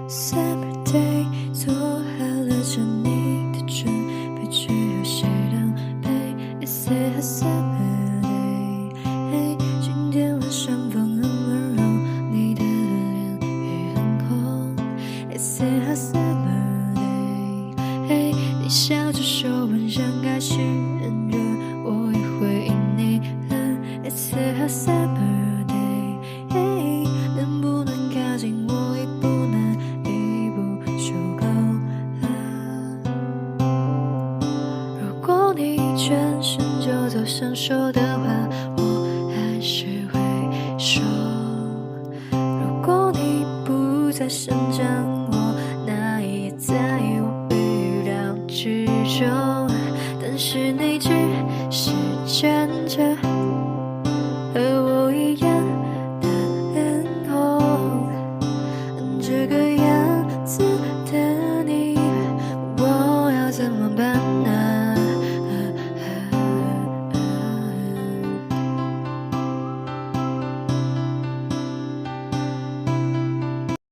Summer day， 做好了着你的准备，只有谁当陪 ？It's a summer day， 嘿，今天晚上风很温柔，你的脸也很红。It's a summer day， 嘿，你笑着说晚上开始很热，我也会因你冷。It's a summer day， 嘿，能不能靠近我一步呢？一步就够了。如果你转身就走，想说的话我还是会说。如果你不在身边，